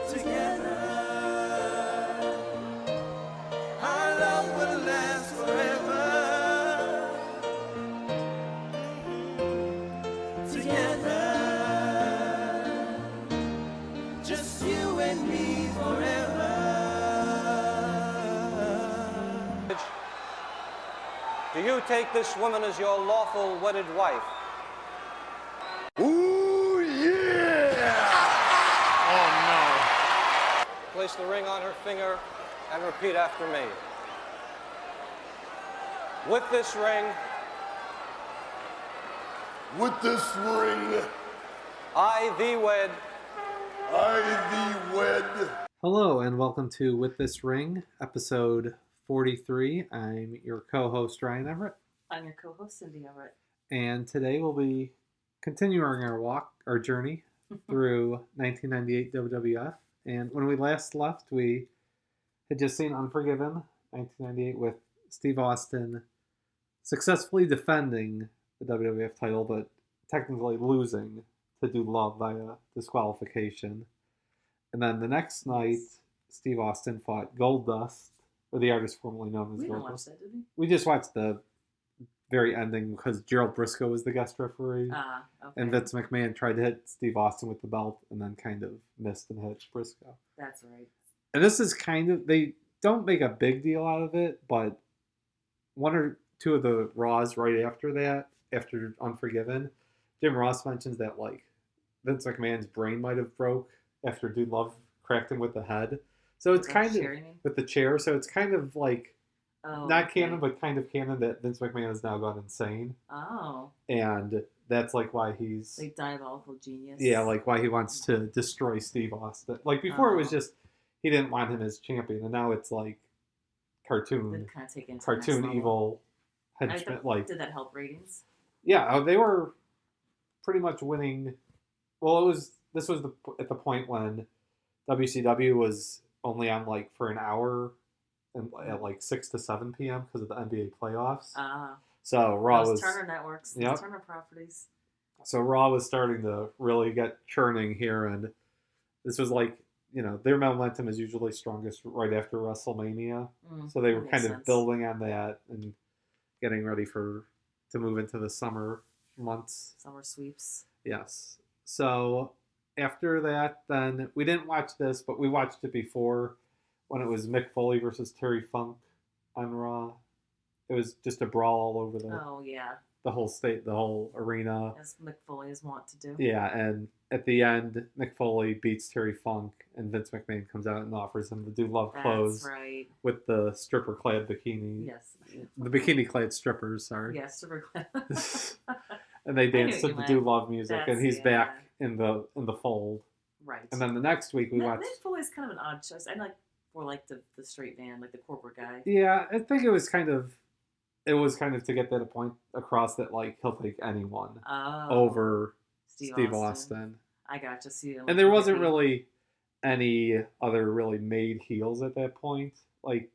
Together, our love will last forever. Together, just you and me forever. Do you take this woman as your lawful wedded wife? Ooh, yeah! Oh, Place the ring on her finger and repeat after me. With this ring, no. With this ring, I thee wed. I thee wed. Hello and welcome to With This Ring, episode 43. I'm your co-host Ryan Everett, I'm your co-host, Cindy Everett. and today we'll be continuing our journey through 1998 WWF. And when we last left, we had just seen Unforgiven, 1998, with Steve Austin successfully defending the WWF title, but technically losing to Dude Love via disqualification. And then the next night, Steve Austin fought Goldust, or the artist formerly known as We didn't Goldust. watch that, did we? We just watched the very ending because Gerald Briscoe was the guest referee. Okay. And Vince McMahon tried to hit Steve Austin with the belt and then kind of missed and hit Briscoe. That's right. And this is kind of, they don't make a big deal out of it, but one or two of the Raws right after that, after Unforgiven, Jim Ross mentions that like Vince McMahon's brain might have broke after Dude Love cracked him with the head. So it's kind of, with the chair, so it's kind of like, not canon, but kind of canon that Vince McMahon has now gone insane. Oh. And that's like why he's... Like diabolical genius. Yeah, like why he wants to destroy Steve Austin. Like before it was just, he didn't want him as champion, and now it's like cartoon evil henchman. Like, did that help ratings? Yeah, they were pretty much winning. Well, this was at the point when WCW was only on like for an hour and at like 6 to 7 p.m. because of the NBA playoffs. So Raw was Turner Networks, yep. Turner Properties. So Raw was starting to really get churning here, and this was like, you know, their momentum is usually strongest right after WrestleMania. So they were kind of building on that and getting ready to move into the summer months. Summer sweeps. Yes. So after that, then we didn't watch this, but we watched it before when it was Mick Foley versus Terry Funk on Raw. It was just a brawl all over the whole state, the whole arena. As Mick Foley is wont to do. Yeah, and at the end, Mick Foley beats Terry Funk, and Vince McMahon comes out and offers him the Dude Love clothes. That's right. With the stripper-clad bikini. Yes. The bikini-clad strippers, sorry. Yes, stripper-clad. And they dance to the Dude Love music, and he's back in the fold. Right. And then the next week we watched... Mick Foley's kind of an odd choice. I like more like the straight man, like the corporate guy. Yeah, I think it was kind of to get that point across that like he'll take anyone over Steve Austin. I gotcha. See, and there wasn't really any other really made heels at that point. Like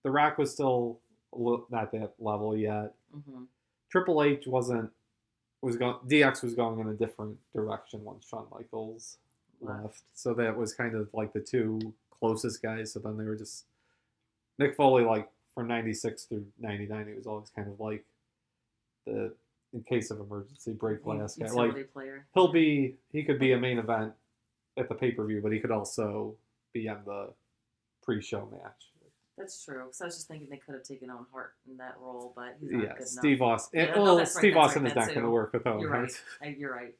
The Rock was still not that level yet. Mm-hmm. Triple H DX was going in a different direction once Shawn Michaels left. So that was kind of like the two closest guys. So then they were just Mick Foley, like from 96 through 99, he was always kind of like the in case of emergency break glass guy. Like player. He could be a main event at the pay-per-view, but he could also be on the pre-show match. That's true. Because I was just thinking they could have taken Owen Hart in that role, but he's not good enough. Steve Austin. Steve Austin is not going to work with Owen Hart. You're right.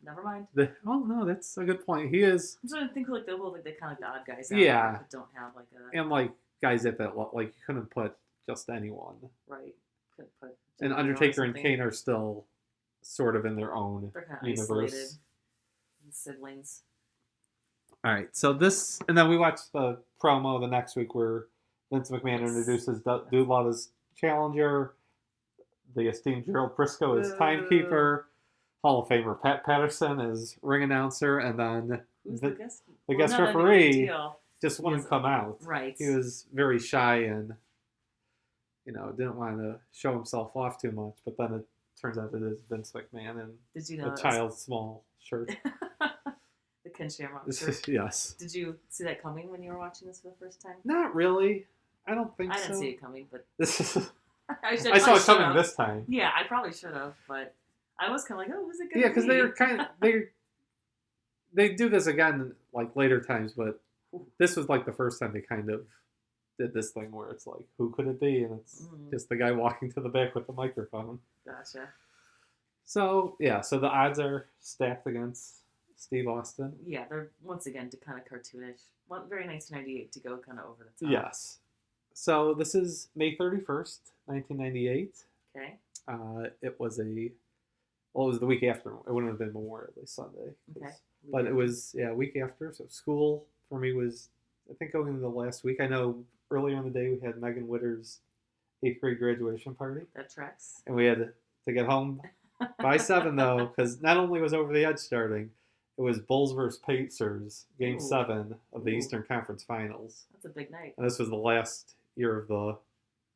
Never mind. No, that's a good point. He is. I'm trying to think like they kind of the odd guys. That don't have like a. And like guys at that like you couldn't put just anyone. Right. Couldn't put. And Undertaker and Kane are still sort of in their own universe. Isolated. Siblings. All right, so this, and then we watched the promo the next week where Vince McMahon introduces Dude Love as challenger, the esteemed Gerald Briscoe as timekeeper, Hall of Famer Pat Patterson as ring announcer, and then the guest referee just wouldn't come out. Right. He was very shy and, didn't want to show himself off too much, but then it turns out it is Vince McMahon and a small shirt. The Ken Shamrock shirt. Yes. Did you see that coming when you were watching this for the first time? Not really. I don't think I so. didn't see it coming, but This is. I saw it coming this time. Yeah, I probably should have, but I was kind of like, oh, who's it gonna be? Yeah, because they were kind of they do this again like later times, but this was like the first time they kind of did this thing where it's like, who could it be? And it's just the guy walking to the back with the microphone. Gotcha. So yeah, so the odds are stacked against Steve Austin. Yeah, they're once again kind of cartoonish. Very 1998 to go kind of over the top. Yes. So this is May 31st, 1998. Okay. It was it was the week after. It wouldn't have been Memorial Day Sunday. Okay. But it was, a week after. So school for me was, I think, going into the last week. I know earlier in the day we had Megan Witter's 8th grade graduation party. That tracks. And we had to get home by 7, though, because not only was Over the Edge starting, it was Bulls versus Pacers, Game 7 of the Eastern Conference Finals. That's a big night. And this was the last year of the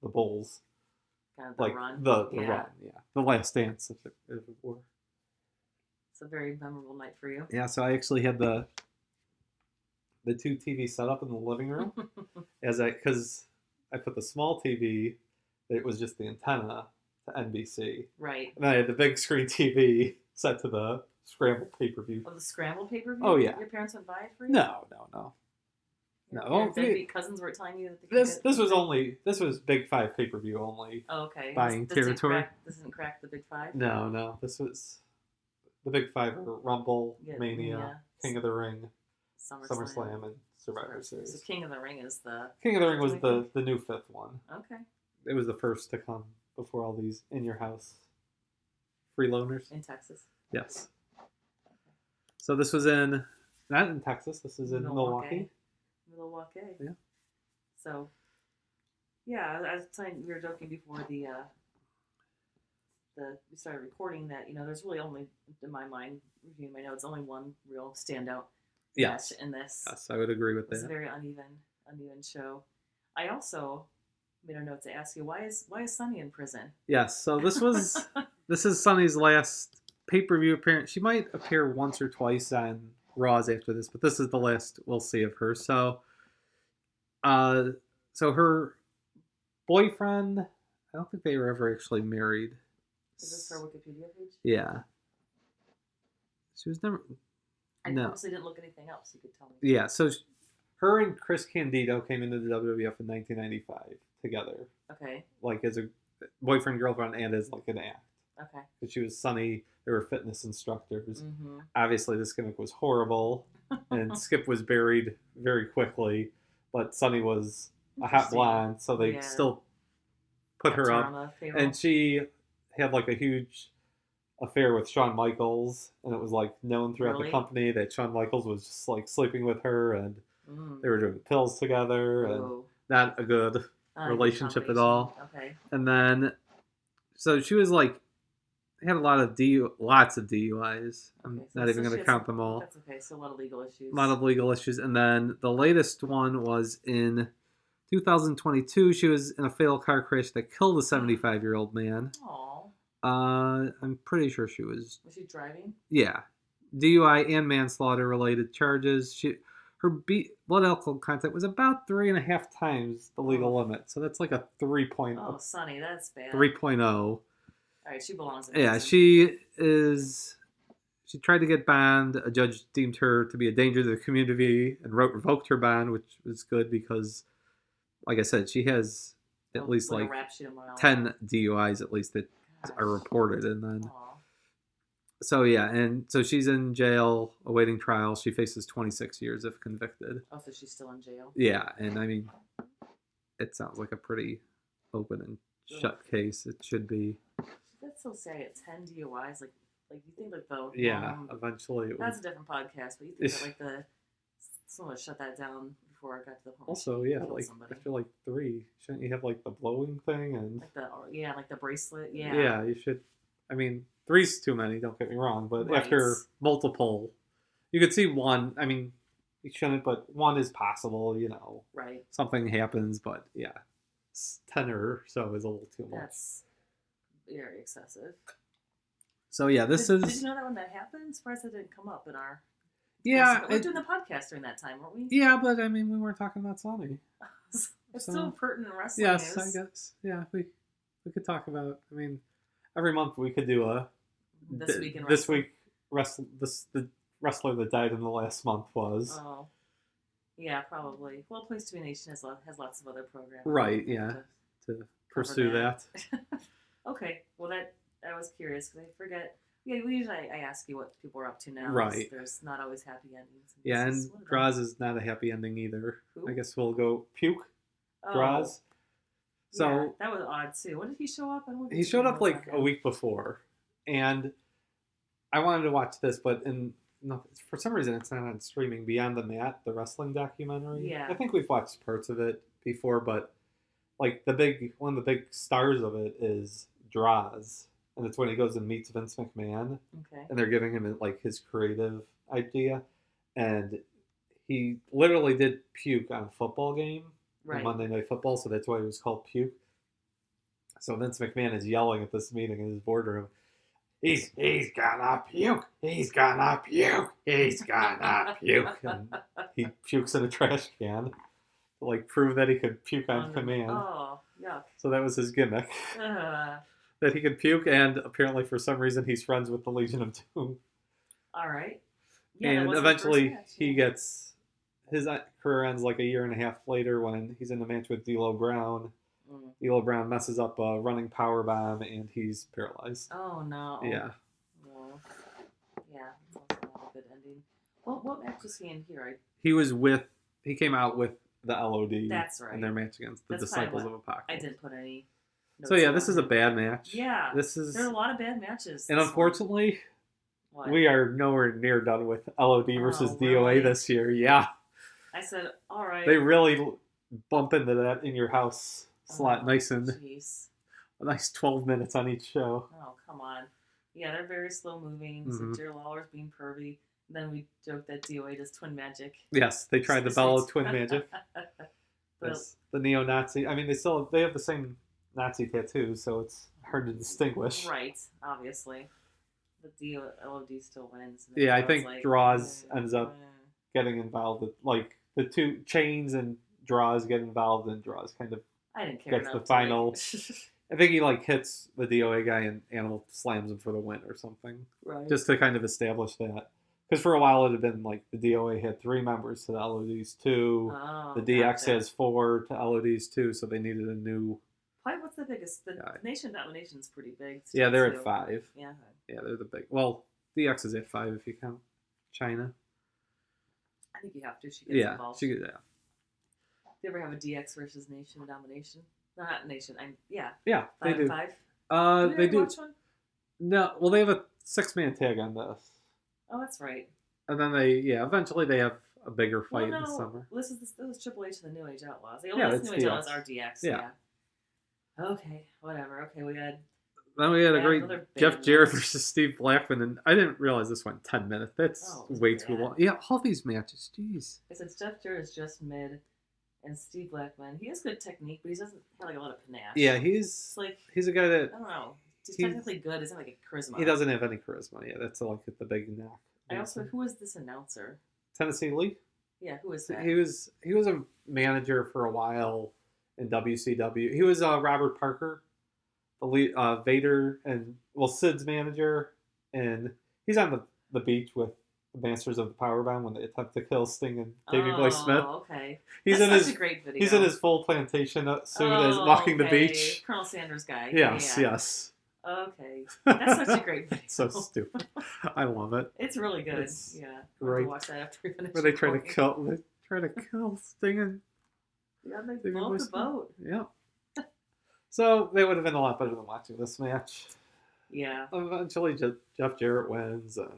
Bulls. Kind of the run. The run, yeah. The last dance, if it were. It's a very memorable night for you. Yeah, so I actually had the 2 TVs set up in the living room because I put the small TV, it was just the antenna to NBC. Right. And then I had the big screen TV set to the scrambled pay-per-view. Oh, the scrambled pay-per-view? Oh, yeah. Your parents would buy it for you? No. Your deadbeat cousins were telling you that they this was Big 5 pay-per-view only. Oh, okay. Buying territory. This didn't crack the Big 5? No. This was the Big 5 are Rumble, Mania, King of the Ring, SummerSlam, and Survivor Series. So King of the Ring is the... King of the Ring was the new 5th one. Okay. It was the first to come before all these in-your-house freeloaders. In Texas. Yes. So this was not in Texas, this is in Milwaukee. Milwaukee. Yeah. So, yeah, I was saying, we were joking before we started recording that, there's really only, in my mind, reviewing my notes, only one real standout match in this. Yes, I would agree with that. It's a very uneven show. I also made a note to ask you, why is Sunny in prison? Yes, so this is Sunny's last pay-per-view appearance. She might appear once or twice on Raws after this, but this is the last we'll see of her. So her boyfriend, I don't think they were ever actually married. Is this her Wikipedia page? Yeah. She was never... I no. honestly didn't look anything else you could tell me. Yeah, so her and Chris Candido came into the WWF in 1995 together. Okay. Like as a boyfriend, girlfriend, and as like an act. Okay. Because she was Sunny, they were fitness instructors. Mm-hmm. Obviously, this gimmick was horrible, and Skip was buried very quickly, but Sunny was a hot blonde, so they still put her up. And she had like a huge affair with Shawn Michaels, and it was like known throughout the company that Shawn Michaels was just like sleeping with her, and they were doing pills together, and not a good relationship at all. Okay. And then, so she was like, had lots of DUIs. I'm not even going to count them all. That's okay. So a lot of legal issues. A lot of legal issues. And then the latest one was in 2022. She was in a fatal car crash that killed a 75-year-old man. Aww. I'm pretty sure she was... Was she driving? Yeah. DUI and manslaughter related charges. Her blood alcohol content was about 3.5 times the legal limit. So that's like a 3.0. Oh, Sunny, that's bad. 3.0. All right, she belongs in prison. Yeah, she tried to get bond. A judge deemed her to be a danger to the community and revoked her bond, which was good because, like I said, she has at least like 10 DUIs at least that are reported. And then, so yeah, and so she's in jail awaiting trial. She faces 26 years if convicted. Oh, so she's still in jail? Yeah, and I mean, it sounds like a pretty open and shut case. It should be. That's so sad. 10 DUIs, like you think like the eventually that's a different podcast, but you think that someone would shut that down before it got to the point. Also, like after like 3, shouldn't you have like the blowing thing and like the bracelet? Yeah. Yeah, you should. I mean, 3's too many. Don't get me wrong, but after multiple, you could see 1. I mean, you shouldn't, but 1 is possible. Right. Something happens, but yeah, 10 or so is a little too much. That's very excessive. So yeah, this Did is you know that when that happened? I'm surprised that didn't come up in our. yeah. We were doing the podcast during that time, weren't we? Yeah, but I mean, we weren't talking about Sony. It's So, still pertinent wrestling Yes, news. I guess. Yeah, we could talk about. I mean, every month we could do a This week in this wrestling. week the wrestler that died in the last month was Oh, yeah, probably. Well, Place to Be Nation has lots of other programs. right. We have Yeah, to to pursue that. Okay, well I was curious because I forget. Yeah, usually I ask you what people are up to now. Right. There's not always happy endings. Yeah, This is and one of them. Droz is not a happy ending either. Who? I guess we'll go puke. Oh, Droz. So yeah, that was odd too. When did he show up? I don't he showed up like a week before, and I wanted to watch this, but for some reason it's not on streaming. Beyond the Mat, the wrestling documentary. Yeah. I think we've watched parts of it before, but like one of the big stars of it is Droz, and it's when he goes and meets Vince McMahon, Okay. and they're giving him like his creative idea, and he literally did puke on a football game. Right. Monday Night Football, so that's why it was called Puke. So Vince McMahon is yelling at this meeting in his boardroom. He's gonna puke. He's gonna puke. He's gonna puke. And he pukes in a trash can to like prove that he could puke on command. Oh, yuck. So that was his gimmick. Uh, That he could puke, and apparently for some reason he's friends with the Legion of Doom. all right. Yeah, that And was the eventually first match, he yeah. gets his career ends like a year and a half later when he's in a match with D'Lo Brown. Mm. D'Lo Brown messes up a running power bomb and he's paralyzed. Oh no. Yeah. Well, yeah, it's also not a good ending. Well, what match was he in here? He came out with the LOD That's right. in their match against the That's Disciples probably of Apocalypse. I didn't put any. So notes yeah, on this is a it. bad match. Yeah. This is, There are a lot of bad matches. and this unfortunately, one. What? we are nowhere near done with LOD versus Oh, DOA really? this year. Yeah. I said, all right. They really bump into that in your house slot Oh, nice and Jeez. a nice 12 minutes on each show. Oh, come on. Yeah, they're very slow moving. So Mhm. Jerry Lawler's being pervy. And then we joke that DOA does twin magic. Yes, they tried the Bella twin magic. But, Yes, the neo-Nazi. I mean, they have the same Nazi tattoos, so it's hard to distinguish. right, obviously. The LOD still wins. Yeah, I So think it's Droz ends up eh. getting involved with, like, the two Chains and Droz get involved, and Droz kind of, I didn't care gets enough the to final- make- I think he, like, hits the DOA guy and Animal slams him for the win or something, right. just to kind of establish that. Because for a while it had been, like, the DOA had 3 members to the LOD's 2, Oh, the DX gotcha. has 4 to LOD's 2, so they needed a new... Probably what's the biggest? The Yeah. Nation Domination's pretty big. Yeah, they're too. at 5. Yeah. Yeah, they're the big... Well, DX is at 5 if you count China. I think you have to. She gets Yeah, involved. yeah. Do you ever have a DX versus Nation Domination? No, not Nation. Yeah, 5 they and do. 5. They ever do. watch one? No, well, they have a 6-man tag on this. Oh, that's right. And then eventually they have a bigger fight in the summer. This is Triple H and the New Age Outlaws. The Yeah, only it's New Age DX. Outlaws are DX. Yeah. Yeah. Okay, whatever. Okay, we had Then we had a Yeah, great another big Jeff Jarrett match. versus Steve Blackman, and I didn't realize this went 10 minutes. That's Oh, it was way too bad. long. Yeah, all these matches, jeez. I said Jeff Jarrett is just mid, and Steve Blackman. He has good technique, but he doesn't have like a lot of panache. Yeah, It's like he's a guy I that don't know. He's He's- technically good. Isn't like a charisma. he doesn't have any charisma. Yeah, that's like the big knock. I also who is this announcer? Tennessee Lee. Yeah, who is that? He was a manager for a while in WCW. He was Robert Parker, the lead, Vader and Sid's manager, and he's on the beach with the Masters of the Powerbomb when they attempt to kill Sting and Davey Boy Smith. Oh, okay. He's That's in such his a great video. he's in his full plantation suit as walking the okay. beach. Colonel Sanders guy. Yes, Yeah. yes. Okay, that's such a great video. It's so stupid. I love it. It's really good. It's Yeah, great. I'll watch that after we finish. Where they try to recording. kill Sting and Yeah, they Davey blow Boy up the Smith. boat. Yeah. So they would have been a lot better than watching this match. Yeah, Eventually, Jeff Jarrett wins, and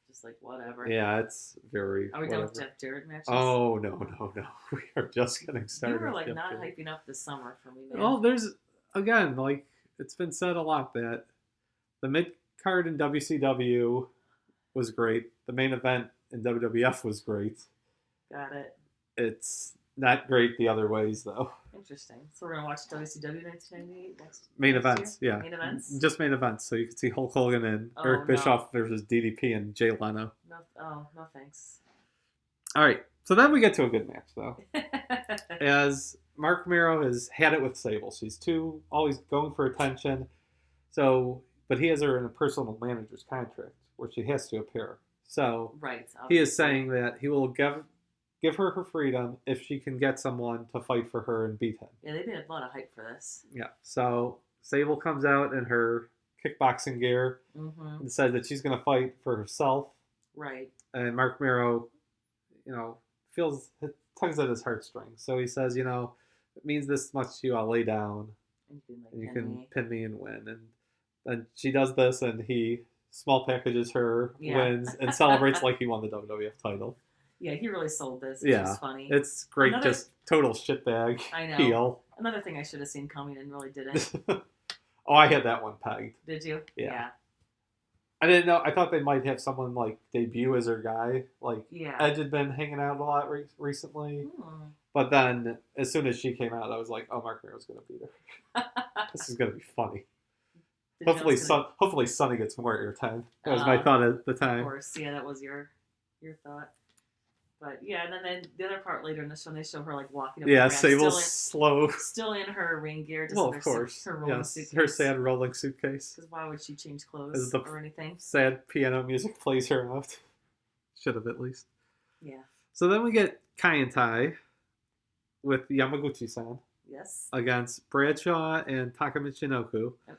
just like whatever. yeah, it's very. Are we done with whatever. Jeff Jarrett matches? Oh no! We are just getting you started. were with like Jeff not Jarrett. hyping up this summer for me, man. Well, there's again, like it's been said a lot that the mid card in WCW was great. The main event in WWF was great. Got it. It's not great the other ways though. Interesting. So we're gonna watch WCW 1998 next. Main next events, year? yeah. Main events. Just main events, so you can see Hulk Hogan and Oh, Eric no. Bischoff versus DDP and Jay Leno. No, no thanks. All right, so then we get to a good match, though. As Mark Mero has had it with Sable. She's always going for attention. So, but he has her in a personal manager's contract where she has to appear. So right. he is Obviously. saying that he will give her her freedom if she can get someone to fight for her and beat him. Yeah, they made a lot of hype for this. Yeah. So Sable comes out in her kickboxing gear Mm-hmm. and says that she's going to fight for herself. Right. And Mark Mero, tugs at his heartstrings. So he says, it means this much to you, I'll lay down. And you can pin me and win. And then she does this, and he small packages her, wins, and celebrates like he won the WWF title. Yeah, he really sold this. Yeah. Which is funny. It's great, just total shitbag I know. heel. Another thing I should have seen coming and really didn't. Oh, I had that one pegged. Did you? Yeah. I didn't know. I thought they might have someone like debut as her guy. Like Edge had been hanging out a lot recently. But then, as soon as she came out, I was like, "Oh, Mark Mero's gonna beat her. This is gonna be funny." Hopefully, Sonny gets more airtime. That was my thought at the time. Of course, yeah, that was your thought. But yeah, and then the other part later in the show, they show her like walking up. Yeah, the Sable's slow. Still in her ring gear. Just Well, of course. Her rolling suitcase. Her sad rolling suitcase. Because why would she change clothes or anything? Sad piano music plays her out. Should have at least. Yeah. So then we get Kai and Tai with Yamaguchi-san. Yes. Against Bradshaw and Taka Michinoku. Yep.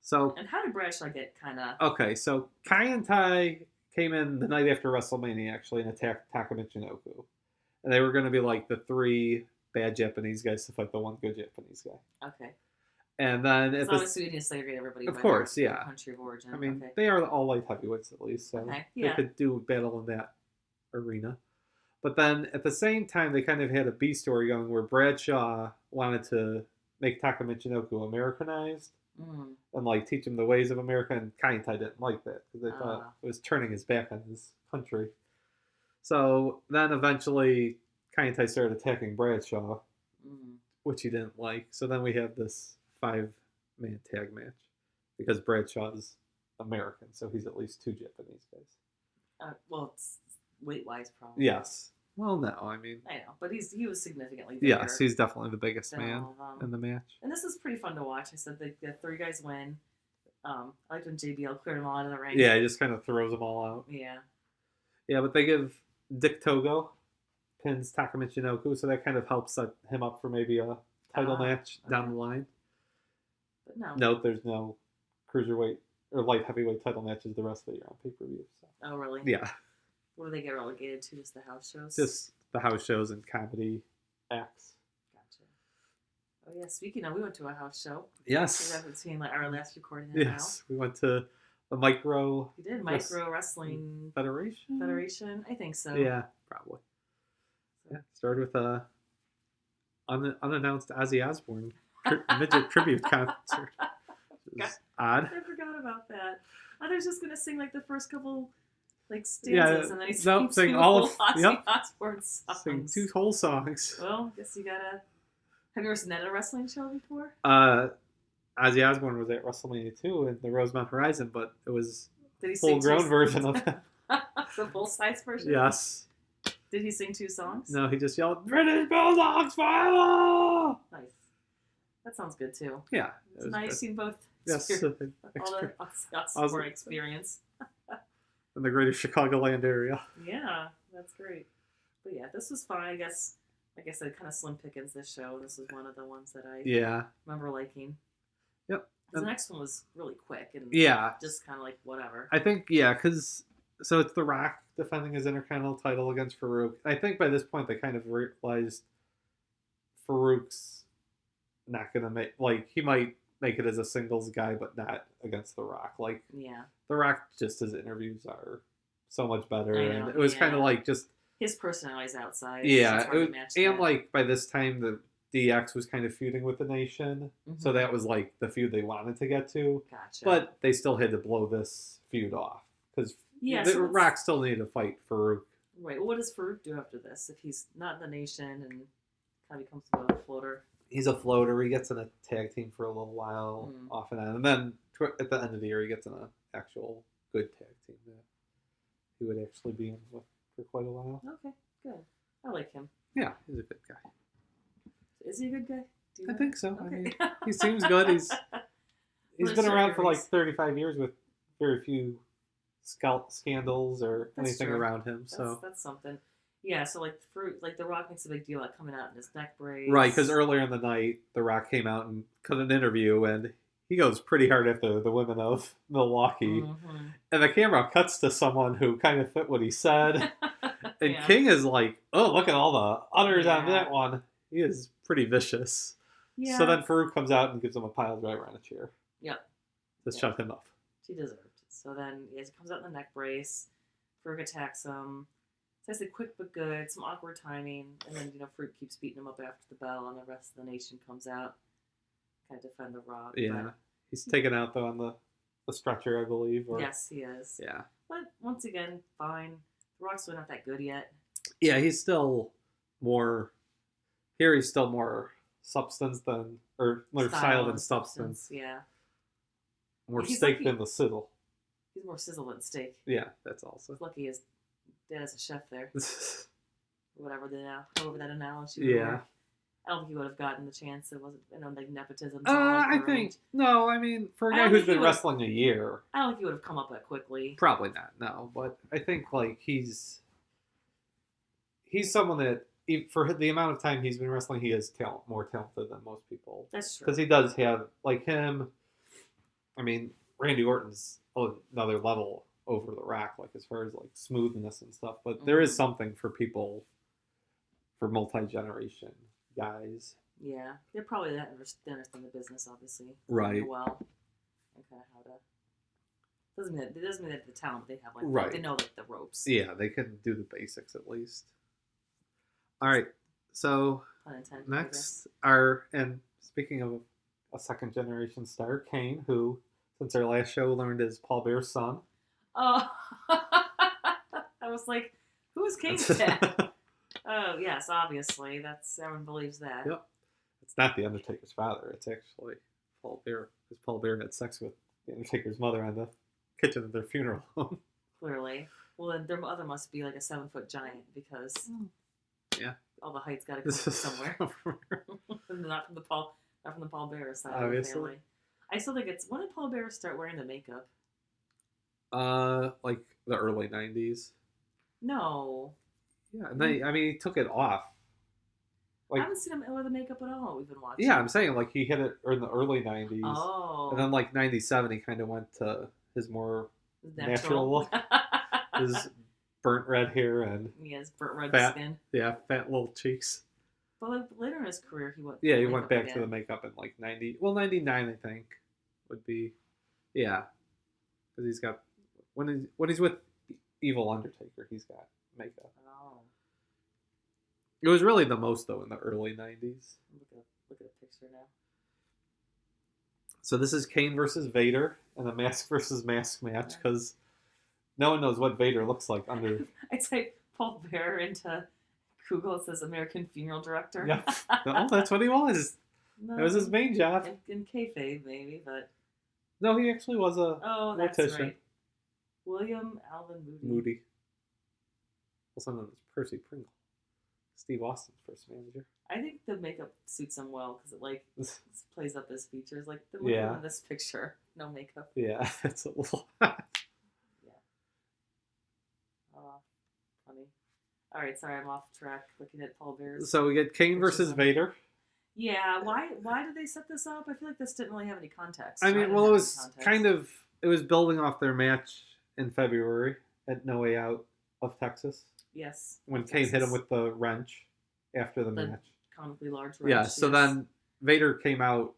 So. And how did Bradshaw get kind of? Okay, so Kai and Tai came in the night after WrestleMania, actually, and attacked Taka Michinoku. And they were going to be like the 3 bad Japanese guys to fight the 1 good Japanese guy. Okay. And then... obviously we need to segregate everybody of course, their country of origin. I mean, they are all light heavyweights at least, so they could do battle in that arena. But then, at the same time, they kind of had a B story going where Bradshaw wanted to make Taka Michinoku Americanized. And like teach him the ways of America, and Kai and Tai didn't like that because they thought it was turning his back on his country. So then eventually Kai and Tai started attacking Bradshaw, which he didn't like. So then we have this 5-man tag match because Bradshaw's American, so he's at least 2 Japanese guys. Well, it's weight-wise, probably. Yes. Well, no, I mean... I know, but he was significantly bigger. Yes, he's definitely the biggest man in the match. And this is pretty fun to watch. I said the 3 guys win. I liked when JBL cleared them all out of the ring. Yeah, he just kind of throws them all out. Yeah. Yeah, but they give Dick Togo pins Taka Michinoku, so that kind of helps set him up for maybe a title match down the line. But no. Note there's no cruiserweight or light heavyweight title matches the rest of the year on pay-per-view. So. Oh, really? Yeah. What do they get relegated to? Just the house shows? Just the house shows and comedy acts. Gotcha. Oh, yeah. Speaking of, we went to a house show. Yes. Between our last recording and now. We went to the Micro... We did. Micro Wrestling... Federation? I think so. Yeah, probably. Yeah, started with a unannounced Ozzy Osbourne midget tribute concert. Which is odd. I forgot about that. I was just going to sing like the first couple... stanzas, and then he sings sing two all whole Ozzy Osbourne songs. Sing 2 whole songs. Well, guess you gotta... Have you ever seen that at a wrestling show before? Ozzy Osbourne was at WrestleMania 2 in the Rosemount Horizon, but it was a full-grown version of it. The full-size version? Yes. Did he sing 2 songs? No, he just yelled, "British Bulldogs fire!" Nice. That sounds good, too. Yeah. It's nice good. seeing both. Yes. All the Ozzy Osbourne experience. In the greater Chicagoland area. Yeah, that's great. But yeah, this was fun. I guess, like I said, kind of slim pickings this show. This was one of the ones that I remember liking. Yep. The next one was really quick and just kind of like whatever. I think, because, so it's The Rock defending his Intercontinental title against Farouk. I think by this point they kind of realized Farouk's not going to make, like, he might make it as a singles guy, but not against The Rock. Like, The Rock, just his interviews are so much better, and it was kind of like just his personality's outside. Yeah, and like by this time the DX was kind of feuding with the Nation, so that was like the feud they wanted to get to. Gotcha. But they still had to blow this feud off because the Rock still needed to fight Farouk. Right. Well, what does Farouk do after this if he's not in the Nation and kind of becomes a floater? he's a floater. He gets in a tag team for a little while, Mm. off and on, and then at the end of the year, he gets in an actual good tag team that he would actually be in with for quite a while. Okay, good. I like him. Yeah, he's a good guy. Is he a good guy? Do you I know? think so. Okay. I mean, he seems good. He's Well, been sure around for like he's- 35 years with very few scandals or That's anything true. around him. So That's something. Yeah, so like Fruit, like The Rock makes a big deal out coming out in his neck brace. right, because earlier in the night, The Rock came out and cut an interview, and he goes pretty hard after the women of Milwaukee. Mhm. And the camera cuts to someone who kind of fit what he said. And Yeah. King is like, "Oh, look at all the udders on Yeah. that one." He is pretty vicious. Yeah. So then Farouk comes out and gives him a pile driver on a chair. Yep. To shut him up. She deserved. So then he comes out in the neck brace. Farouk attacks him. It's nice, quick but good. Some awkward timing, and then Farouk keeps beating him up after the bell, and the rest of the nation comes out, kind of defend the Rock. Yeah. He's taken out though on the stretcher, I believe. Or, Yes, he is. Yeah. But once again, fine. The Rock's really not that good yet. Yeah, he's still more. Here, he's still more substance than, or more style than and substance. Yeah. More He's steak lucky- than the sizzle. He's more sizzle than steak. Yeah, that's also. He's lucky his dad is a chef there. Whatever however that analogy would Yeah. work. I don't think he would have gotten the chance. It wasn't, like nepotism. I think no. I mean, for a I guy don't who's think he been would've- wrestling a year, I don't think he would have come up that quickly. probably not. No, but I think like he's someone that for the amount of time he's been wrestling, he is more talented than most people. That's true. Because he does have like him. I mean, Randy Orton's another level over the Rock, like as far as like smoothness and stuff. But there is something for people, for multi-generation guys. Yeah, they're probably they understand the business, obviously. Right. They know well, and kind of how to. Doesn't mean they have the talent, but they have like Right. they know like the ropes. Yeah, they can do the basics at least. All right, so Pun intended. I next and speaking of a second generation star, Kane, who since our last show learned is Paul Bear's son. Oh, I was like, who's Kane's dad? Oh yes, obviously that's everyone believes that. Yep. It's not the Undertaker's father. It's actually Paul Bear, because Paul Bear had sex with the Undertaker's mother on the kitchen of their funeral home. Clearly, well then their mother must be like a 7-foot giant because Yeah. all the height's got to come from somewhere. not from the Paul Bearer side Obviously. of the family. I still think it's when did Paul Bearer start wearing the makeup? Like the early 90s. No, Yeah, and then, I mean, he took it off. I Like, haven't seen him with the makeup at all. We've been watching. yeah, I'm saying like he hit it in the early 90s. Oh, And then like 97, he kind of went to his more natural look. His burnt red hair and He has burnt red fat, skin. fat little cheeks. But like, later in his career, he went. Yeah, he makeup went back again. to the makeup in like 99, I think, would be, yeah, because he's got when he's with Evil Undertaker, he's got makeup. Oh, It was really the most though in the early 90s. look at a picture now. So this is Kane versus Vader in a mask versus mask match because no one knows what Vader looks like under. I type Paul Bearer into Google. It says American Funeral Director. Yeah, oh, that's what he was. No, That was his main job. in kayfabe maybe, but No, he actually was a oh, that's mortician. right. William Alvin Moody. Moody. Also known as Percy Pringle, Steve Austin's first manager. I think the makeup suits him well because it like plays up his features. Like the Yeah. in this picture, no makeup. Yeah, it's a little. Oh, funny. All right, sorry, I'm off track. Looking at Paul Bear's. So we get Kane versus Vader. Yeah, why did they set this up? I feel like this didn't really have any context. I Why mean, didn't well, it have was any context? kind of it was building off their match in February at No Way Out of Texas yes when Kane hit him Texas. with the wrench after the The match. comically large. Yeah. wrench, So yes. then Vader came out.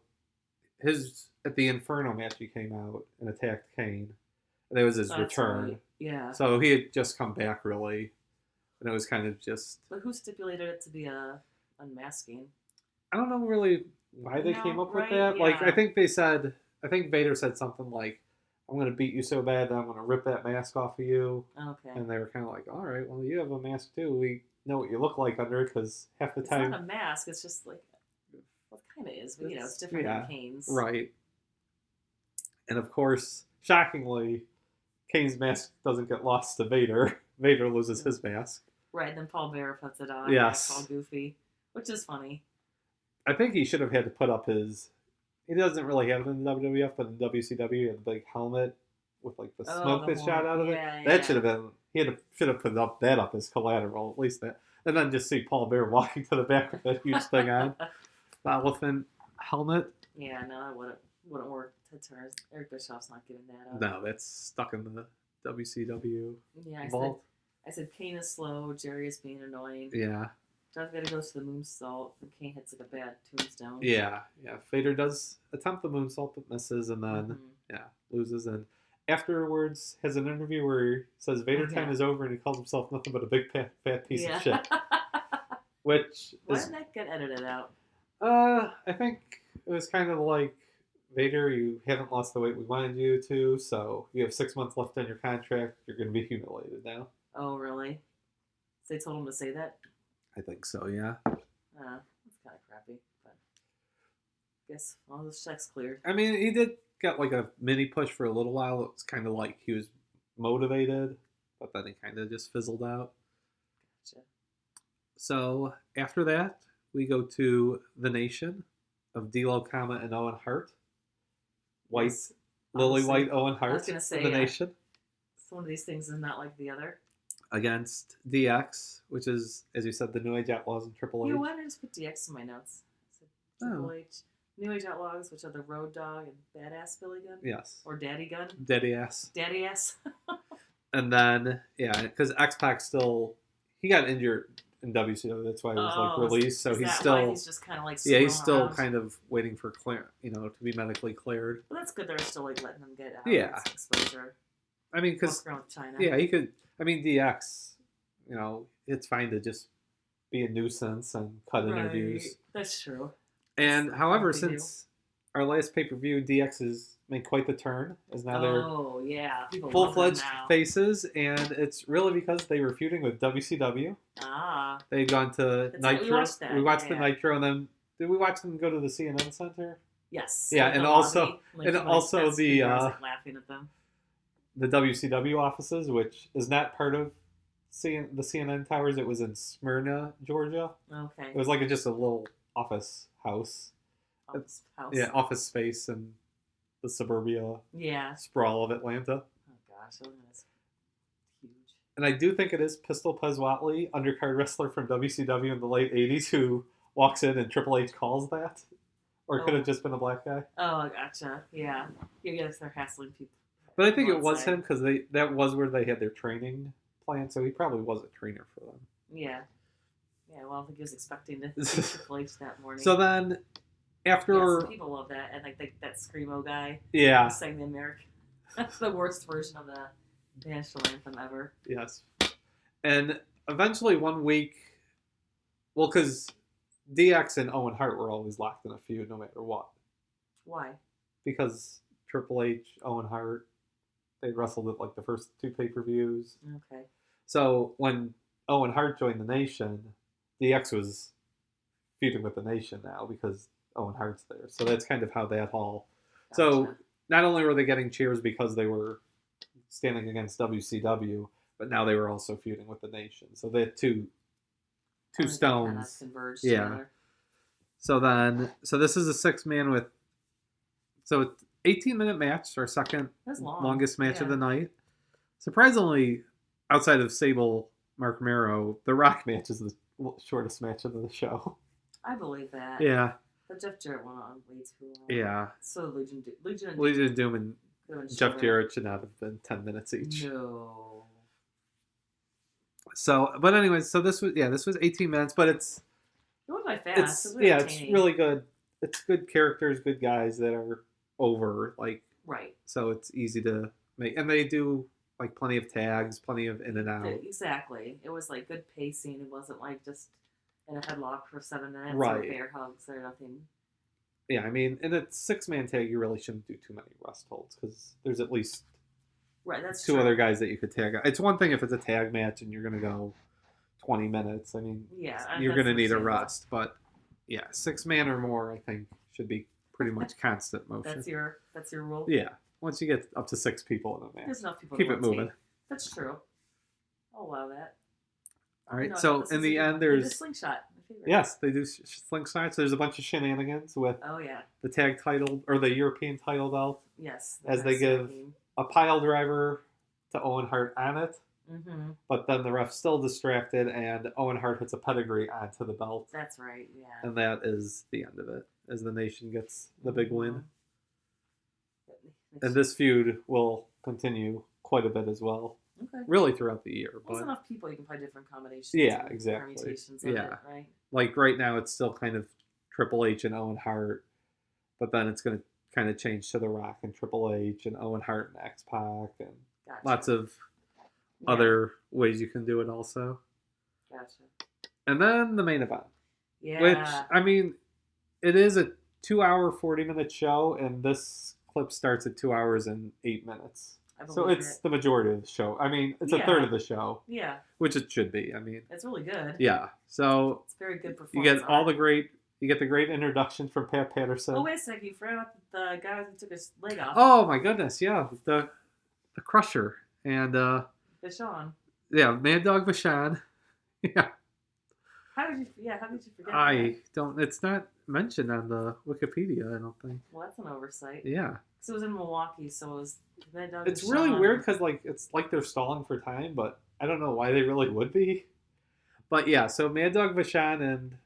At the Inferno match, he came out and attacked Kane. And it was his That's return. right. Yeah. So he had just come back really, and it was kind of just. But who stipulated it to be a unmasking? I don't know really why they No, came up right? with that. Like, Yeah. I think Vader said something like, I'm going to beat you so bad that I'm going to rip that mask off of you. Okay. And they were kind of like, all right, well, you have a mask too. We know what you look like under it because half the It's time. not a mask. It's just like Well, it kind of is, but it's different than Kane's. Right. And of course, shockingly, Kane's mask doesn't get lost to Vader. Vader loses his mask. Right, then Paul Bearer puts it on. Yes. All goofy, which is funny. I think he should have had to put up his... He doesn't really have it in the WWF, but in WCW, he had the big helmet with like the smoke that shot out of it. That should have been... He should have put that up as collateral, at least that. And then just see Paul Bearer walking to the back with that huge thing on. The elephant helmet. Yeah, no, that wouldn't work to turn. Eric Bischoff's not giving that up. No, that's stuck in the WCW I vault. said Kane is slow, Jerry is being annoying. Yeah. John's got to go to the moonsault, and Kane hits like a bad tombstone. Yeah. Vader does attempt the moonsault, but misses, and then, loses. And afterwards, has an interview where he says Vader time is over, and he calls himself nothing but a big fat piece of shit. Which Why didn't that get edited out? I think it was kind of like, Vader, you haven't lost the weight we wanted you to, so you have 6 months left on your contract. You're going to be humiliated now. Oh, really? So they told him to say that? I think so, yeah. That's kind of crappy, but I guess all those checks cleared. I mean, he did get like a mini push for a little while. It was kind of like he was motivated, but then he kind of just fizzled out. Gotcha. So after that, we go to The Nation of D'Lo, and Owen Hart. White, Yes. Lily Obviously. White, Owen Hart. I was going to say, The Nation. So one of these things is not like the other. Against DX, which is, as you said, the New Age Outlaws and Triple H. You know what? I just put DX in my notes. I said Triple H, New Age Outlaws, which are the Road Dogg and Badass Billy Gunn? Yes. Or Daddy Gun? Daddy ass. Daddy Ass. And then, because X-Pac still, he got injured in WCW. That's why he was released. So he's still, why he's just kind of like he's still around? kind of waiting for to be medically cleared. Well, that's good. They're still like letting them get out. Yeah. Exposure. I mean, because Walk around with China. yeah, he could. I mean, DX, it's fine to just be a nuisance and cut interviews. That's true. And That's however, what they since our last pay-per-view, DX has made quite the turn, as now they're People full-fledged love them now. faces, and it's really because they were feuding with WCW. They had gone to That's right, Nitro. we watched that, We watched the yeah. Nitro, and then did we watch them go to the CNN Center? Yes. Yeah, in and the also- lobby. Like, and like, also that's the, I was like laughing at them. The WCW offices, which is not part of the CNN towers. It was in Smyrna, Georgia. Okay. It was like just a little office house. Office house. Yeah, office space in the suburbia Yeah. sprawl of Atlanta. Oh gosh, that's huge. And I do think it is Pistol Pez Watley, undercard wrestler from WCW in the late 80s, who walks in and Triple H calls that. Or it could have just been a black guy. Oh, gotcha. Yeah. I guess they're hassling people. But I think it was outside. him because that was where they had their training plan, so he probably was a trainer for them. Yeah. Yeah, well, I don't think he was expecting to see Triple H that morning. So then, after... Yes, people love that. And like that Screamo guy Yeah. who sang the American... That's the worst version of the national anthem ever. Yes. And eventually one week... Well, because DX and Owen Hart were always locked in a feud no matter what. Why? Because Triple H, Owen Hart, they wrestled at like the first two pay-per-views. Okay. So when Owen Hart joined the Nation, DX was feuding with the Nation now because Owen Hart's there. So that's kind of how that all... So Gotcha. not only were they getting cheers because they were standing against WCW, but now they were also feuding with the Nation. So they had two Kinda stones. converged Yeah. together. So this is a 6-man with... So it's 18-minute match, our second That's long. longest match of Yeah. the night. Surprisingly, outside of Sable, Mark Mero, the Rock match is the shortest match of the show. I believe that. Yeah, But Jeff Jarrett went on way too long. yeah. So Legion and Legion of Doom and could've been Jeff shorter. Jarrett should not have been 10 minutes each. No. So, but anyways, so this was 18 minutes, but It went by fast. it's It was really it's entertaining. really good. It's good characters, good guys that are over, like, right. so it's easy to make, and they do like plenty of tags, plenty of in and out. Exactly. It was like good pacing. It wasn't like just in a headlock for 7 minutes or Right. bear hugs or nothing. Yeah, I mean, in a 6-man tag, you really shouldn't do too many rest holds because there's at least Right, that's two true. other guys that you could tag out. It's one thing if it's a tag match and you're going to go 20 minutes. I mean, Yeah, you're going to that's need a understandable. rest. But Yeah, 6-man or more, I think, should be pretty much constant motion. That's your rule. Yeah, once you get up to 6 people in a match, There's enough people. keep to it moving. rotate. That's true. I'll allow that. All right, You know, so this in is a the good end, one. They do there's slingshot. My favorite. yes, they do slingshots. There's a bunch of shenanigans with Oh yeah. the tag title or the European title belt Yes. as they give a pile driver to Owen Hart on it. Mm-hmm. But then the ref's still distracted, and Owen Hart hits a pedigree onto the belt. That's right. Yeah. And that is the end of it, as the Nation gets the big win. And this feud will continue quite a bit as well. Okay. Really throughout the year. There's But enough people, you can play different combinations. yeah, and exactly. Permutations of Yeah. it, right? like right now, it's still kind of Triple H and Owen Hart. But then it's going to kind of change to The Rock and Triple H and Owen Hart and X-Pac. And Gotcha. lots of Yeah. other ways you can do it also. Gotcha. And then the main event. Yeah. Which, I mean, it is a 2-hour, 40-minute show, and this clip starts at 2 hours and 8 minutes. So it's the majority of the show. I mean, it's a third of the show, Yeah. which it should be. I mean, It's really good. yeah. So It's very good you performance. get all the great, you get the great introduction from Pat Patterson. Oh, wait a second. You forgot the guy who took his leg off. Oh my goodness, yeah, the Crusher and Deshaun. yeah, Mad Dog Vachon. Yeah, How did you forget I that? don't. It's not mentioned on the Wikipedia. I don't think. Well, that's an oversight. Yeah. So it was in Milwaukee, so it was Mad Dog It's Vachon. really weird because like it's like they're stalling for time, but I don't know why they really would be. But yeah, so Mad Dog Vachon and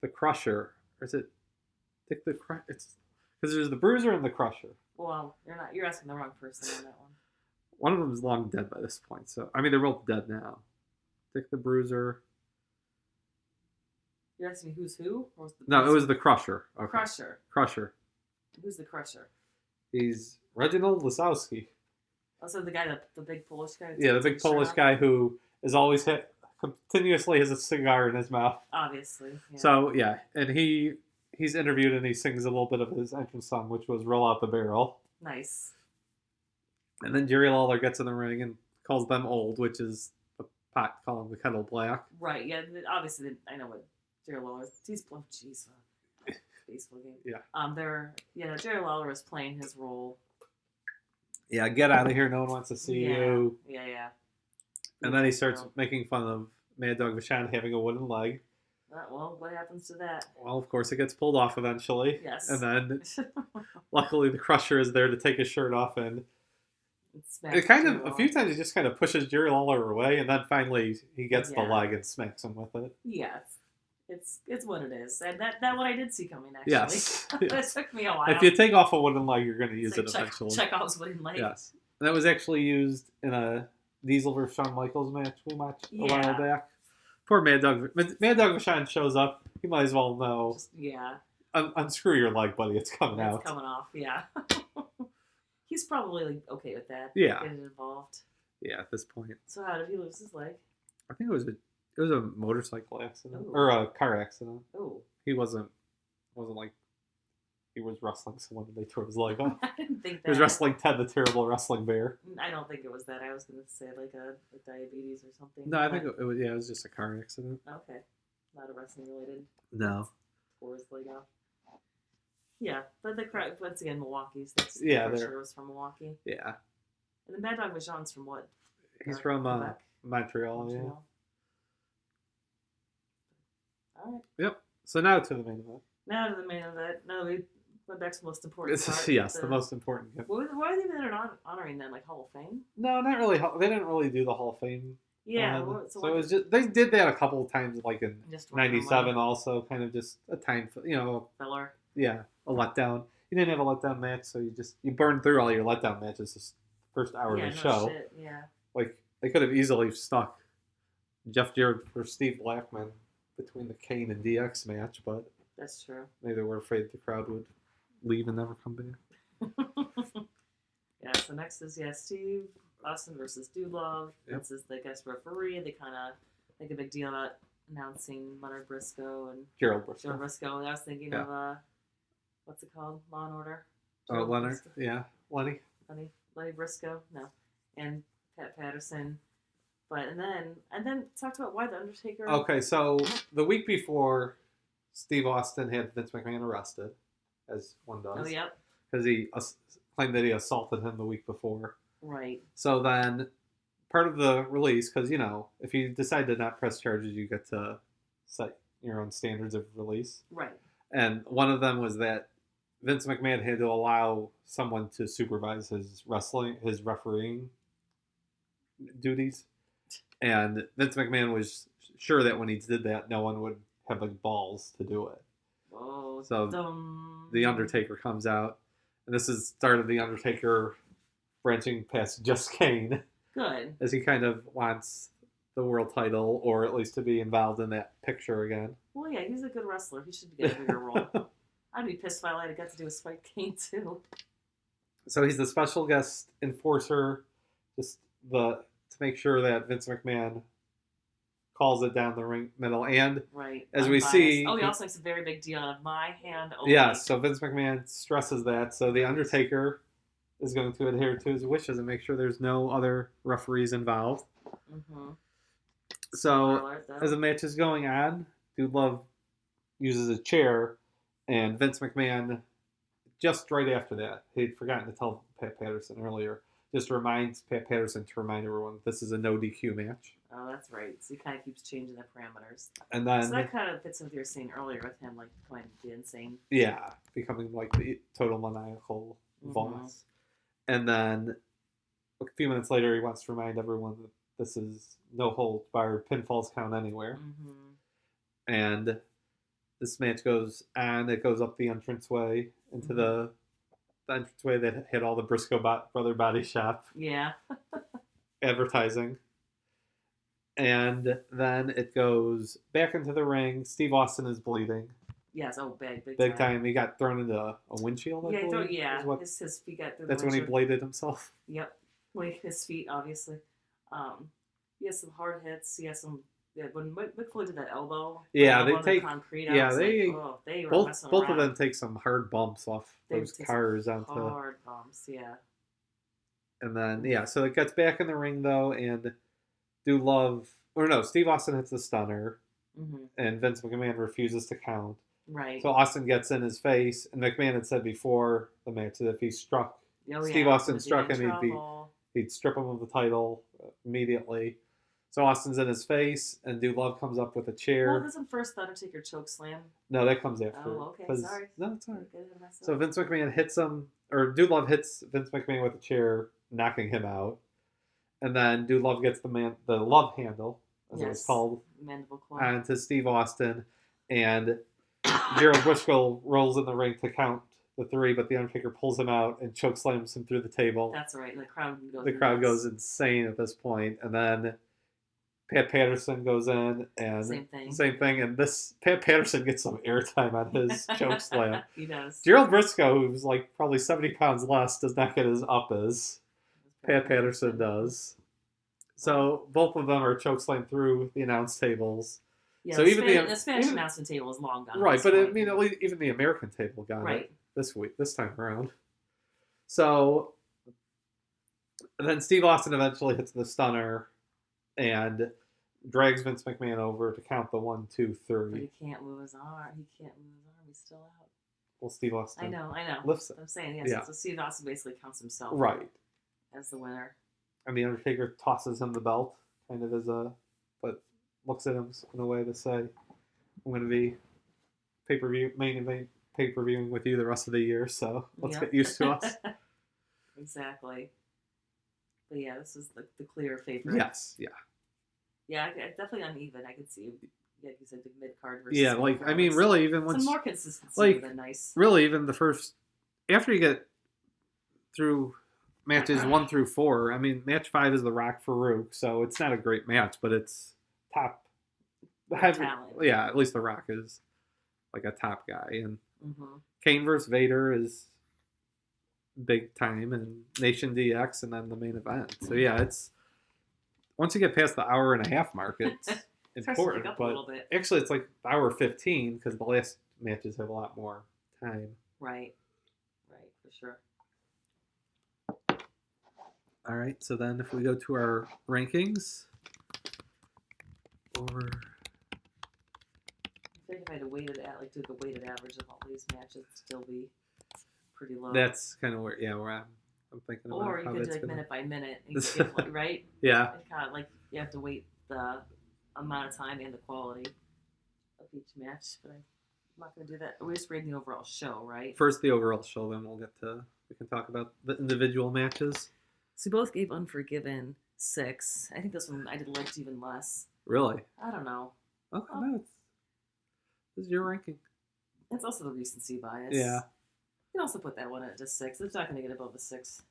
the Crusher, or is it Dick the Crusher? It's because there's the Bruiser and the Crusher. Well, you're asking the wrong person on that one. One of them is long dead by this point, so I mean they're both dead now. Dick the Bruiser. You're asking me who's who? Or was the No, it was the Crusher. Okay. Crusher. Crusher. Who's the Crusher? He's Reginald Lasowski. Also, the guy, the big Polish guy. Yeah, the big Polish guy who is always continuously has a cigar in his mouth. Obviously. Yeah. So yeah, and he's interviewed and he sings a little bit of his entrance song, which was "Roll Out the Barrel." Nice. And then Jerry Lawler gets in the ring and calls them old, which is the pot calling the kettle black. Right. Yeah. Obviously, I know what Jerry Lawler. He's jeez. Baseball game. Yeah. Jerry Lawler was playing his role. Yeah, get out of here! No one wants to see you. Yeah. And then he starts making fun of Mad Dog Vachon having a wooden leg. Well, what happens to that? Well, of course, it gets pulled off eventually. Yes. And then, luckily, the Crusher is there to take his shirt off, and It it kind of a few times he just kind of pushes Jerry Lawler away, and then finally he gets the leg and smacks him with it. Yeah, it's what it is, and that one I did see coming actually. Yes. It took me a while. If you take off a wooden leg, you're going to use it check, eventually. Chekhov's wooden leg. Yes. And that was actually used in a Diesel versus Shawn Michaels match we watched a while back. Poor Mad Dog. Mad Dog Vachon shows up. You might as well know. Unscrew your leg, buddy. It's coming out. It's coming off. Yeah. He's probably like, okay with that. Yeah. Getting involved. Yeah, at this point. So how did he lose his leg? I think it was a motorcycle accident. Ooh. Or a car accident. Oh. He wasn't like he was wrestling someone and they tore his leg off. I didn't think that. He was wrestling Ted the Terrible Wrestling Bear. I don't think it was that. I was going to say like diabetes or something. No, I think it was just a car accident. Okay. Not a wrestling related. No. Tore his leg off. Yeah, but the crowd, once again, Milwaukee's. That's Yeah, sure was from Milwaukee. Yeah. And the Mad Dog Vachon's from what? He's from Quebec? Montreal, yeah. All right. Yep. So now to the main event. Now to the main event. No, we went back to the most important This part. is, yes, the most important. Why are they even honoring them? Like Hall of Fame? No, not really. They didn't really do the Hall of Fame. Yeah. So it was just they did that a couple of times, like in just '97, also kind of just a time, filler. Yeah, a letdown. You didn't have a letdown match, so you burned through all your letdown matches this first hour of the show. Shit. Yeah. Like they could have easily stuck Jeff Jarrett for Steve Blackman between the Kane and DX match, but that's true. Maybe they were afraid the crowd would leave and never come back. Yeah. So next is Steve Austin versus Dude Love. Yep. This is the guest referee. They kind of make a big deal about announcing Leonard Briscoe and Gerald Briscoe. And I was thinking of what's it called? Law and Order. Oh, Leonard. Briscoe? Yeah, Lenny Briscoe. No, and Pat Patterson. But and then talked about why the Undertaker. Okay, so the week before Steve Austin had Vince McMahon arrested, as one does. Oh, yep. Because he claimed that he assaulted him the week before. Right. So then, part of the release, because, if you decide to not press charges, you get to set your own standards of release. Right. And one of them was that Vince McMahon had to allow someone to supervise his refereeing duties. And Vince McMahon was sure that when he did that, no one would have the balls to do it. Whoa. So The Undertaker comes out. And this is the start of The Undertaker branching past just Kane. Good. As he kind of wants the world title, or at least to be involved in that picture again. Well, yeah, he's a good wrestler. He should get a bigger role. I'd be pissed if I got to do a Spike Kane, too. So he's the special guest enforcer, just to make sure that Vince McMahon calls it down the ring middle. And right. as we see... Oh, he also makes a very big deal of my hand only. Yeah, so Vince McMahon stresses that. So The Undertaker is going to adhere to his wishes and make sure there's no other referees involved. Mm-hmm. So as the match is going on, Dude Love uses a chair, and Vince McMahon, just right after that, he'd forgotten to tell Pat Patterson earlier, just reminds Pat Patterson to remind everyone this is a no DQ match. Oh, that's right. So he kind of keeps changing the parameters. And then, so that kind of fits with what you were saying earlier with him, like, going to be insane. Yeah, becoming like the total maniacal boss. And then a few minutes later, he wants to remind everyone that this is no holds barred pinfalls count anywhere. Mm-hmm. And this match goes on. It goes up the entranceway into the entranceway that had all the Briscoe Brother Body Shop. Yeah. advertising. And then it goes back into the ring. Steve Austin is bleeding. Yes, big time. He got thrown into a windshield. His feet got through. That's when he bladed himself. Yep, his feet obviously. He has some hard hits. He has some. Yeah, when Mick Foley did that elbow. Yeah, they take concrete. they were both of them take some hard bumps off those cars onto hard bumps. Yeah. And then so it gets back in the ring though, and Steve Austin hits the stunner, and Vince McMahon refuses to count. Right. So Austin gets in his face, and McMahon had said before the match that if he struck, Steve Austin struck him, he'd strip him of the title immediately. So Austin's in his face, and Dude Love comes up with a chair. Well, doesn't first Undertaker choke slam? No, that comes after. Oh, okay, sorry. No, it's all right. So Vince McMahon hits him, or Dude Love hits Vince McMahon with a chair, knocking him out. And then Dude Love gets the love handle, as it was called, onto Steve Austin. And Gerald Briscoe rolls in the ring to count the three, but the Undertaker pulls him out and chokeslams him through the table. That's right, and the crowd goes insane at this point. And then Pat Patterson goes in, and same thing. And this Pat Patterson gets some airtime on his chokeslam. He does. Gerald Briscoe, who's like probably 70 pounds less, does not get as up as Pat Patterson does. So both of them are chokeslammed through the announce tables. Yeah, so the Spanish announcing table is long gone. Right, but I mean, at least even the American table got it this time around. So then Steve Austin eventually hits the stunner and drags Vince McMahon over to count the 1, 2, 3. But he can't move his arm. He's still out. Well, Steve Austin. I know. Lifts it. I'm saying yes. Yeah. So Steve Austin basically counts himself as the winner. And the Undertaker tosses him the belt, kind of but looks at him in a way to say, "I'm going to be main event pay-per-viewing with you the rest of the year, so let's get used to us." Exactly. But yeah, this is the clear favorite. Yes, yeah. Yeah, definitely uneven. I could see, like you said, the mid-card versus really, even once... Some more consistency than nice. Really, even the first... After you get through matches 1 through 4, I mean, match 5 is The Rock Farouk, so it's not a great match, but it's top... talent. Yeah, at least The Rock is like a top guy. And Kane versus Vader is big time, and Nation DX, and then the main event. So yeah, it's... Once you get past the hour and a half mark, it's important. But actually, it's like hour 15 because the last matches have a lot more time. Right, for sure. All right, so then if we go to our rankings, I if I had to do the weighted average of all these matches, it'd still be pretty low. That's kind of where I'm thinking about. Or you how could do that's like gonna... minute by minute, and you could give, right? Yeah. It's kind of like you have to weight the amount of time and the quality of each match, but I'm not going to do that. We're just rating the overall show, right? First the overall show, then we can talk about the individual matches. So we both gave Unforgiven 6. I think this one I liked even less. Really? I don't know. Okay, no, this is your ranking. It's also the recency bias. Yeah. You can also put that one at just 6. It's not going to get above the 6.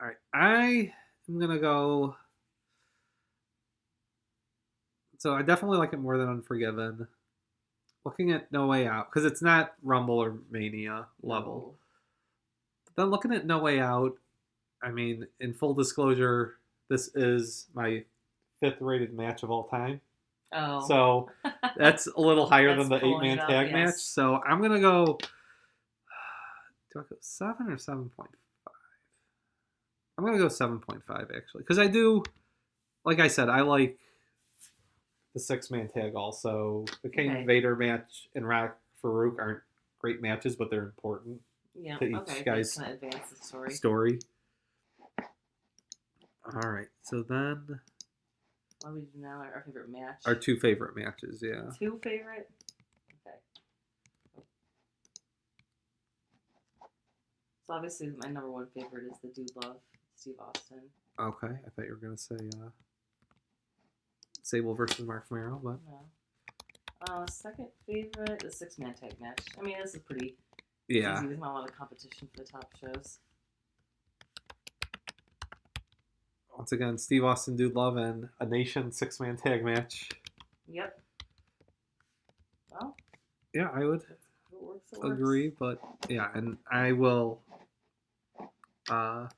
All right, I am gonna go. So I definitely like it more than Unforgiven. Looking at No Way Out, because it's not Rumble or Mania level. But then looking at No Way Out, I mean, in full disclosure, this is my 5th rated match of all time. Oh. So that's a little higher than the That's pulling 8-man it up, tag yes. match. So I'm going to go... Do I go 7 or 7.5? I'm going to go 7.5, actually. Because I do... Like I said, I like the 6-man tag also. The Kane Vader match and Rock Farouk aren't great matches, but they're important Yeah, to each okay. guy's Kind of advance the story. All right, so then What do we do now? Our favorite match? our 2 favorite matches, yeah. 2 favorite? Okay. So obviously my number 1 favorite is the Dude Love, Steve Austin. Okay, I thought you were going to say Sable versus Mark Merrow, but... No. Second favorite, the 6-man tag match. I mean, this is pretty Yeah. easy. There's not a lot of competition for the top shows. Once again, Steve Austin, Dude Love, and a Nation 6-man tag match. Yep. Well, Yeah, I would if it works, it works. agree, but yeah, and I will now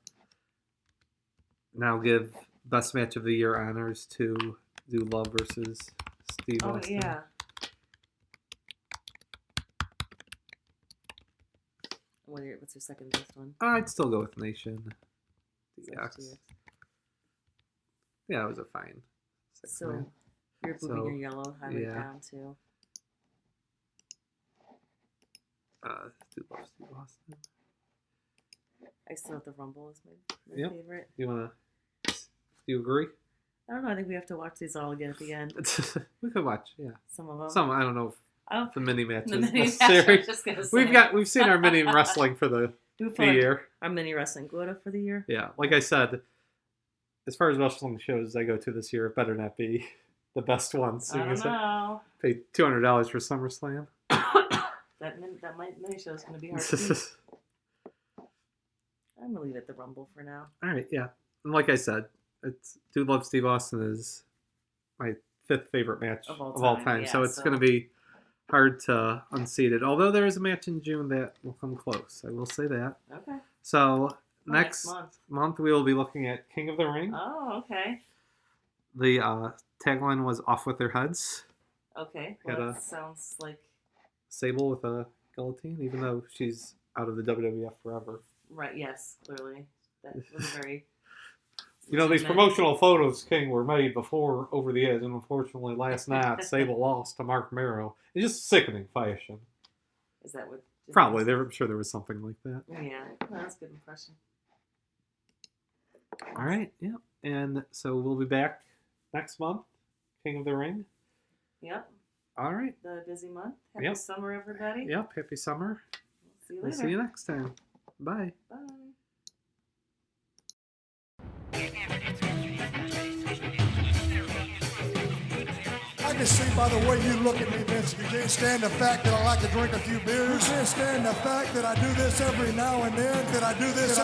give Best Match of the Year honors to Dude Love versus Steve Oh, Austin. yeah. What's your second best one? I'd still go with Nation. Slash DX. DX. Yeah, it was a fine. So, man. you're moving your yellow highway yeah. down too. Dude Love, Steve Austin. I still have the Rumble as my Yep. favorite. Do you agree? I don't know. I think we have to watch these all again at the end. We could watch, yeah. Some of them. Some, I don't know if I don't the mini matches the mini match, necessary. I was just gonna say. We've seen our mini wrestling for the We put year. our mini wrestling quota for the year. Yeah, like I said, as far as wrestling shows I go to this year, it better not be the best ones. I don't know. Pay $200 for SummerSlam. That mini show is going to be hard to beat. I'm going to leave it at the Rumble for now. All right, yeah. And like I said, it's Dude Love Steve Austin is my 5th favorite match of all time. yeah, so it's going to be hard to unseat it. Although there is a match in June that will come close. I will say that. Okay. So next month. month we will be looking at King of the Ring. Oh, okay. The tagline was Off With Their Heads. Okay. Had Well, a- that sounds like... Sable with a guillotine, even though she's out of the WWF forever. Right, yes, clearly. That was very... You know, these promotional photos, King, were made before Over the Edge, and unfortunately last night Sable lost to Mark Merrow. It's just sickening fashion. Is that what... Probably. I'm sure there was something like that. Yeah, no, that's a good impression. All right, yeah. And so we'll be back next month, King of the Ring. Yep, All right. the busy month. Happy Yep. summer, everybody. Yep, happy summer. See you We'll later. see you next time. Bye. Bye. I can see by the way you look at me, Vince, you can't stand the fact that I like to drink a few beers. You can't stand the fact that I do this every now and then. That I do this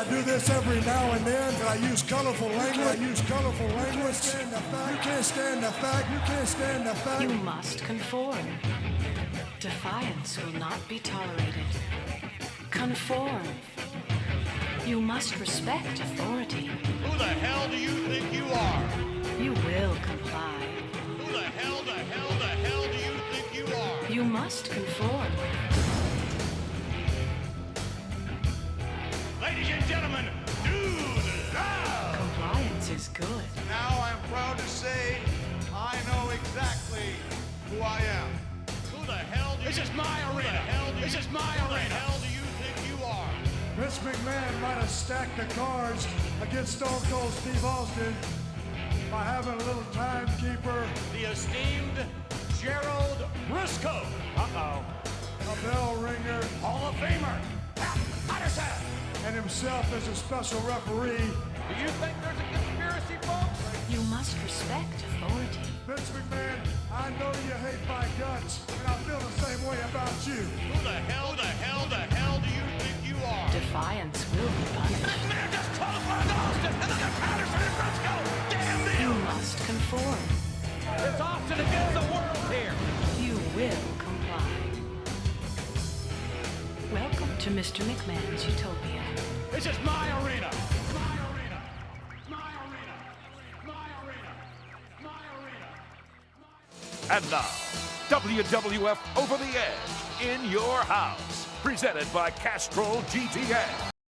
every now and then. That I use colorful language. You can't stand the fact. You must conform. Defiance will not be tolerated. Conform. You must respect authority. Who the hell do you think you are? You will comply. Who the hell do you think you are? You must conform. Ladies and gentlemen, Dude Love! Compliance is good. Now I'm proud to say I know exactly who I am. Who the This is my arena. This is my arena. Who the hell do you think you are? Vince McMahon might have stacked the cards against Stone Cold Steve Austin by having a little timekeeper. The esteemed Gerald Briscoe. Uh-oh. A bell ringer, Hall of Famer. Pat Patterson. and himself as a special referee. Do you think there's a conspiracy, folks? You must respect authority. Vince McMahon, I know you hate my guts, and I feel the same way about you. Who the hell do you think you are? Defiance will be punished. This man just qualified Austin, and then Patterson and Briscoe. Damn You them! must conform. It's Austin against the world here. You will comply. Welcome to Mr. McMahon's Utopia. This is my arena. My arena. My arena. My arena. My arena. And now, WWF Over the Edge in your house, presented by Castrol GTN.